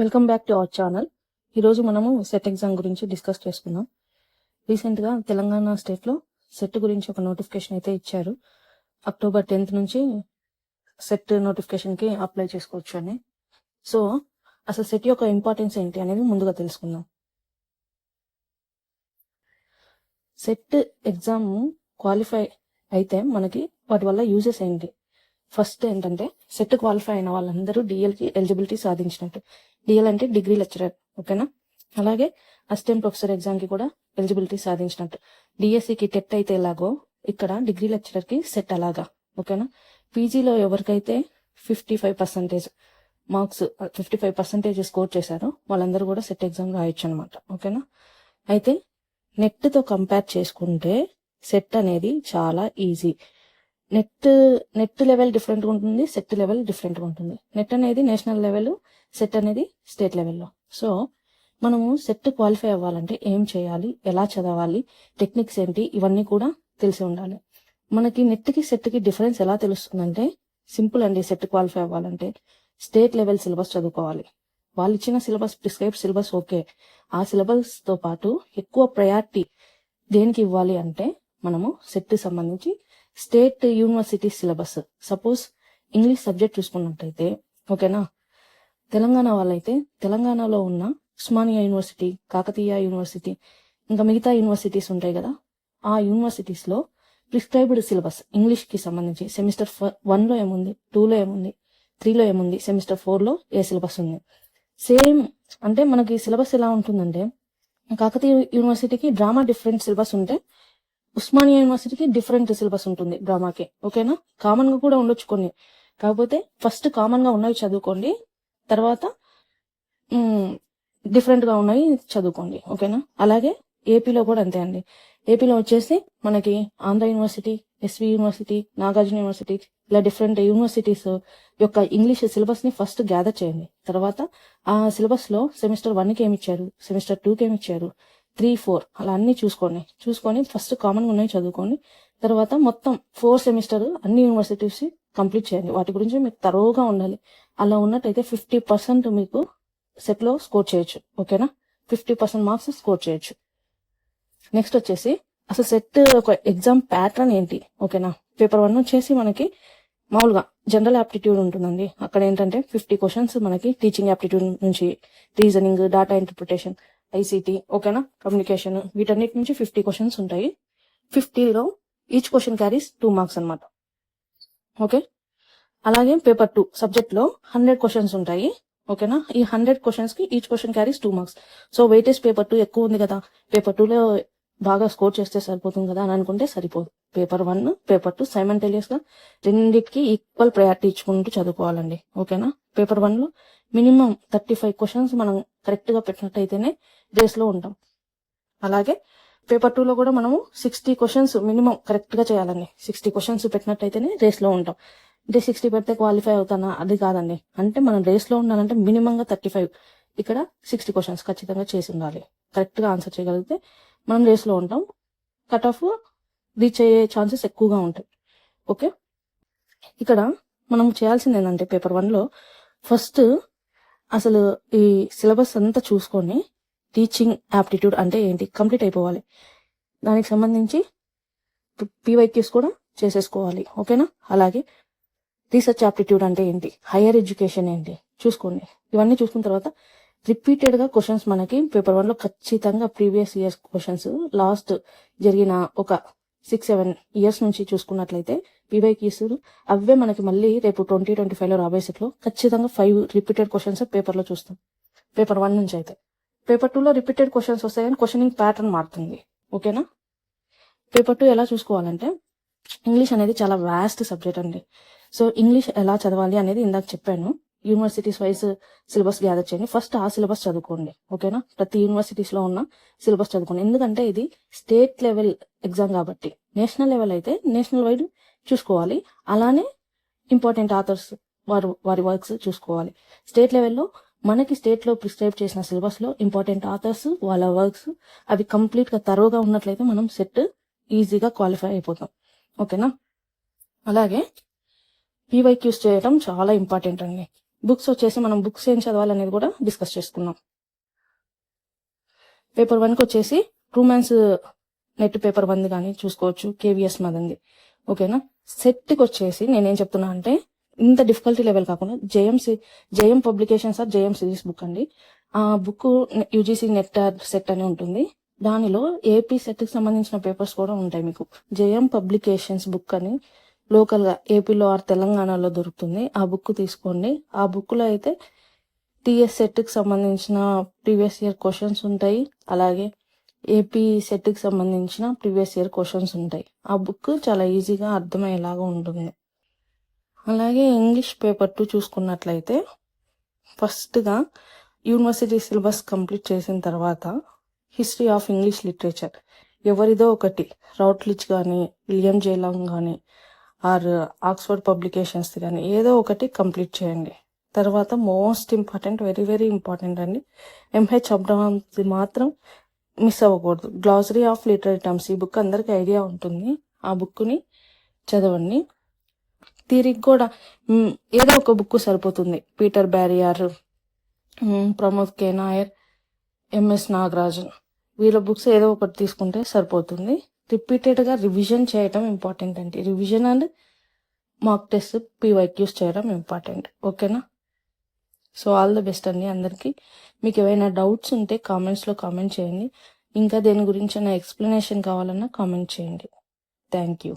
Welcome back to our channel. ఈరోజు మనము set exam గురించి డిస్కస్ చేసుకుందాం. రీసెంట్గా తెలంగాణ స్టేట్లో సెట్ గురించి ఒక నోటిఫికేషన్ అయితే ఇచ్చారు. అక్టోబర్ 10th నుంచి సెట్ నోటిఫికేషన్కి అప్లై చేసుకోవచ్చు అని. సో అసలు సెట్ యొక్క ఇంపార్టెన్స్ ఏంటి అనేది ముందుగా తెలుసుకుందాం. సెట్ ఎగ్జామ్ క్వాలిఫై అయితే మనకి వాటి వల్ల యూజెస్ ఏంటి? ఫస్ట్ ఏంటంటే సెట్ క్వాలిఫై అయిన వాళ్ళందరూ డిఎల్కి ఎలిజిబిలిటీ సాధించినట్టు. డిఎల్ అంటే డిగ్రీ లెక్చరర్, ఓకేనా? అలాగే అసిస్టెంట్ ప్రొఫెసర్ ఎగ్జామ్కి కూడా ఎలిజిబిలిటీ సాధించినట్టు. డిఎస్సికి టెట్ అయితే ఎలాగో ఇక్కడ డిగ్రీ లెక్చరర్కి సెట్ అలాగా, ఓకేనా? పీజీలో ఎవరికైతే 55% మార్క్స్ 55% స్కోర్ చేశారో వాళ్ళందరూ కూడా సెట్ ఎగ్జామ్ రాయొచ్చు అనమాట, ఓకేనా? అయితే నెట్తో కంపేర్ చేసుకుంటే సెట్ అనేది చాలా ఈజీ. నెట్ లెవెల్ డిఫరెంట్గా ఉంటుంది, సెట్ లెవెల్ డిఫరెంట్గా ఉంటుంది. నెట్ అనేది నేషనల్ లెవెల్, సెట్ అనేది స్టేట్ లెవెల్లో. సో మనము సెట్ క్వాలిఫై అవ్వాలంటే ఏం చేయాలి, ఎలా చదవాలి, టెక్నిక్స్ ఏంటి, ఇవన్నీ కూడా తెలిసి ఉండాలి. మనకి నెట్కి సెట్కి డిఫరెన్స్ ఎలా తెలుస్తుందంటే సింపుల్ అండి. సెట్ క్వాలిఫై అవ్వాలంటే స్టేట్ లెవెల్ సిలబస్ చదువుకోవాలి. వాళ్ళు ఇచ్చిన సిలబస్, ప్రిస్క్రైబ్ సిలబస్ ఓకే. ఆ సిలబస్తో పాటు ఎక్కువ ప్రయారిటీ దేనికి ఇవ్వాలి అంటే మనము సెట్ సంబంధించి state university syllabus. Suppose English subject చూసుకున్నట్టయితే, ఓకేనా, తెలంగాణ వాళ్ళైతే తెలంగాణలో ఉన్న ఉస్మానియా యూనివర్సిటీ, కాకతీయ యూనివర్సిటీ, ఇంకా మిగతా యూనివర్సిటీస్ ఉంటాయి కదా, ఆ యూనివర్సిటీస్లో ప్రిస్క్రైబ్డ్ సిలబస్ ఇంగ్లీష్కి సంబంధించి సెమిస్టర్ 1లో ఏముంది, 2లో ఏముంది, 3లో ఏముంది, సెమిస్టర్ 4లో ఏ సిలబస్ ఉంది. సేమ్ అంటే మనకి సిలబస్ ఎలా ఉంటుందంటే కాకతీయ యూనివర్సిటీకి డ్రామా డిఫరెంట్ సిలబస్ ఉంటే ఉస్మానియా యూనివర్సిటీకి డిఫరెంట్ సిలబస్ ఉంటుంది డ్రామాకి, ఓకేనా? కామన్ గా కూడా ఉండొచ్చు కొన్ని, కాకపోతే ఫస్ట్ కామన్ గా ఉన్నవి చదువుకోండి, తర్వాత డిఫరెంట్ గా ఉన్నవి చదువుకోండి, ఓకేనా? అలాగే ఏపీలో కూడా అంతే అండి. ఏపీలో వచ్చేసి మనకి Andhra university, SV university, Nagarjuna university, ఇలా డిఫరెంట్ యూనివర్సిటీస్ యొక్క ఇంగ్లీష్ సిలబస్ ని ఫస్ట్ గ్యాదర్ చేయండి. తర్వాత ఆ సిలబస్ లో సెమిస్టర్ 1కి ఏమి ఇచ్చారు, సెమిస్టర్ 2కి ఏమి ఇచ్చారు, 3, 4 అలా అన్ని చూసుకొని ఫస్ట్ కామన్ గా ఉన్నాయి చదువుకోండి. తర్వాత మొత్తం 4 సెమిస్టర్ అన్ని యూనివర్సిటీస్ కంప్లీట్ చేయండి. వాటి గురించి మీకు తరోగా ఉండాలి. అలా ఉన్నట్టయితే 50% మీకు సెట్ లో స్కోర్ చేయొచ్చు, ఓకేనా? 50% మార్క్స్ స్కోర్ చేయొచ్చు. నెక్స్ట్ వచ్చేసి అసలు సెట్ ఒక ఎగ్జామ్ ప్యాటర్న్ ఏంటి, ఓకేనా? పేపర్ 1 వచ్చేసి మనకి మామూలుగా జనరల్ యాప్టిట్యూడ్ ఉంటుందండి. అక్కడ ఏంటంటే 50 క్వశ్చన్స్ మనకి టీచింగ్ యాప్టిట్యూడ్ నుంచి, రీజనింగ్, డేటా ఇంటర్ప్రిటేషన్, ఐసీటీ, ఓకేనా, కమ్యూనికేషన్, వీటన్నిటి నుంచి 50 క్వశ్చన్స్ ఉంటాయి. 50లో ఈచ్ క్వశ్చన్ క్యారీస్ 2 మార్క్స్ అనమాట, ఓకే? అలాగే పేపర్ 2 సబ్జెక్ట్ లో 100 క్వశ్చన్స్ ఉంటాయి, ఓకేనా? ఈ 100 క్వశ్చన్స్ కి each question carries 2 marks. So weightage paper 2 ఎక్కువ ఉంది కదా, పేపర్ 2లో బాగా స్కోర్ చేస్తే సరిపోతుంది కదా అని అనుకుంటే సరిపోదు. పేపర్ 1, పేపర్ 2 సైమల్టేనియస్ గా రెండింటికి ఈక్వల్ ప్రయారిటీ ఇచ్చుకుంటూ చదువుకోవాలండి, ఓకేనా? పేపర్ 1లో మినిమం 35 క్వశ్చన్స్ మనం కరెక్ట్ గా పెట్టినట్టయితేనే రేస్ లో ఉంటాం. అలాగే పేపర్ 2లో కూడా మనము 60 క్వశ్చన్స్ మినిమం కరెక్ట్ గా చేయాలండి. 60 క్వశ్చన్స్ పెట్టినట్టయితేనే రేస్ లో ఉంటాం. అంటే 60 పెడితే క్వాలిఫై అవుతానా, అది కాదండి. అంటే మనం రేస్ లో ఉండాలంటే మినిమం గా 35, ఇక్కడ 60 క్వశ్చన్స్ ఖచ్చితంగా చేసి ఉండాలి. కరెక్ట్ గా ఆన్సర్ చేయగలిగితే మనం రేస్ లో ఉంటాం, కట్ ఆఫ్ రీచ్ అయ్యే ఛాన్సెస్ ఎక్కువగా ఉంటాయి, ఓకే? ఇక్కడ మనం చేయాల్సింది ఏంటంటే పేపర్ 1లో ఫస్ట్ అసలు ఈ సిలబస్ అంతా చూసుకొని టీచింగ్ యాప్టిట్యూడ్ అంటే ఏంటి కంప్లీట్ అయిపోవాలి. దానికి సంబంధించి పీవైక్యూస్ కూడా చేసేసుకోవాలి, ఓకేనా? అలాగే రీసెర్చ్ యాప్టిట్యూడ్ అంటే ఏంటి, హైయర్ ఎడ్యుకేషన్ ఏంటి చూసుకోండి. ఇవన్నీ చూసుకున్న తర్వాత రిపీటెడ్ గా క్వశ్చన్స్ మనకి పేపర్ 1లో ఖచ్చితంగా ప్రీవియస్ ఇయర్స్ క్వశ్చన్స్ లాస్ట్ జరిగిన ఒక 6-7 ఇయర్స్ నుంచి చూసుకున్నట్లయితే పీవైక్యూస్ అవే మనకి మళ్ళీ రేపు 2025లో రాబోయే సెట్లో ఖచ్చితంగా 5 రిపీటెడ్ క్వశ్చన్స్ పేపర్ లో చూస్తాం. పేపర్ 1 నుంచి అయితే పేపర్ 2లో రిపీటెడ్ క్వశ్చన్స్ వస్తాయి కానీ క్వశ్చనింగ్ ప్యాటర్న్ మారుతుంది, ఓకేనా? పేపర్ 2 ఎలా చూసుకోవాలంటే ఇంగ్లీష్ అనేది చాలా వాస్ట్ సబ్జెక్ట్ అండి. సో ఇంగ్లీష్ ఎలా చదవాలి అనేది ఇందాక చెప్పాను. యూనివర్సిటీస్ వైజ్ సిలబస్ గ్యాదర్ చేయండి. ఫస్ట్ ఆ సిలబస్ చదువుకోండి, ఓకేనా? ప్రతి యూనివర్సిటీస్ లో ఉన్న సిలబస్ చదువుకోండి. ఎందుకంటే ఇది స్టేట్ లెవెల్ ఎగ్జామ్ కాబట్టి. నేషనల్ లెవెల్ అయితే నేషనల్ వైడ్ చూసుకోవాలి. అలానే ఇంపార్టెంట్ ఆథర్స్ వారి వర్క్స్ చూసుకోవాలి. స్టేట్ లెవెల్లో మనకి స్టేట్ లో ప్రిస్క్రైబ్ చేసిన సిలబస్ లో ఇంపార్టెంట్ ఆథర్స్, వాళ్ళ వర్క్స్ అవి కంప్లీట్ గా తరోగా ఉన్నట్లయితే మనం సెట్ ఈజీగా క్వాలిఫై అయిపోతాం, ఓకేనా? అలాగే పీవైక్యూస్ చేయడం చాలా ఇంపార్టెంట్ అండి. బుక్స్ వచ్చేసి మనం బుక్స్ ఏం చదవాలనేది కూడా డిస్కస్ చేసుకున్నాం. పేపర్ 1కి వచ్చేసి రొమాన్స్ నెట్ పేపర్ 1 కానీ చూసుకోవచ్చు, కేవీఎస్ మదంది. ఓకేనా. సెట్కి వచ్చేసి నేనేం చెప్తున్నా అంటే ఇంత డిఫికల్టీ లెవెల్ కాకుండా JM publications or JM series book అండి. ఆ బుక్ యూజీసీ నెట్ సెట్ అని ఉంటుంది. దానిలో ఏపీ సెట్కి సంబంధించిన పేపర్స్ కూడా ఉంటాయి మీకు. జేఎం పబ్లికేషన్స్ బుక్ అని లోకల్గా ఏపీలో ఆర్ తెలంగాణలో దొరుకుతుంది. ఆ బుక్ తీసుకోండి. ఆ బుక్లో అయితే టీఎస్ సెట్కి సంబంధించిన ప్రీవియస్ ఇయర్ క్వశ్చన్స్ ఉంటాయి, అలాగే ఏపీ సెట్కి సంబంధించిన ప్రీవియస్ ఇయర్ క్వశ్చన్స్ ఉంటాయి. ఆ బుక్ చాలా ఈజీగా అర్థమయ్యేలాగా ఉంటుంది. అలాగే ఇంగ్లీష్ పేపర్ 2 చూసుకున్నట్లయితే ఫస్ట్గా యూనివర్సిటీ సిలబస్ కంప్లీట్ చేసిన తర్వాత హిస్టరీ ఆఫ్ ఇంగ్లీష్ లిటరేచర్ ఎవరిదో ఒకటి, రౌట్లిచ్ కానీ, విలియం జేలాంగ్ కానీ, ఆర్ ఆక్స్ఫర్డ్ పబ్లికేషన్స్ కానీ ఏదో ఒకటి కంప్లీట్ చేయండి. తర్వాత most important, very very important అండి, ఎంహెచ్ అబ్రహాంది మాత్రం మిస్ అవ్వకూడదు. Glossary of literary terms. ఈ బుక్ అందరికి ఐడియా ఉంటుంది. ఆ బుక్ని చదవండి. థియరీకి కూడా ఏదో ఒక బుక్ సరిపోతుంది. పీటర్ బ్యారియర్, ప్రమోద్ కే నాయర్, ఎంఎస్ నాగరాజన్, వీళ్ళ బుక్స్ ఏదో ఒకటి తీసుకుంటే సరిపోతుంది. రిపీటెడ్గా రివిజన్ చేయడం ఇంపార్టెంట్ అండి. Revision and mock test, PYQs చేయడం ఇంపార్టెంట్. ఓకేనా. సో ఆల్ ద బెస్ట్ అండి అందరికీ. మీకు ఏమైనా డౌట్స్ ఉంటే కామెంట్స్లో కామెంట్ చేయండి. ఇంకా దేని గురించి నా ఎక్స్ప్లెనేషన్ కావాలన్నా కామెంట్ చేయండి. Thank you.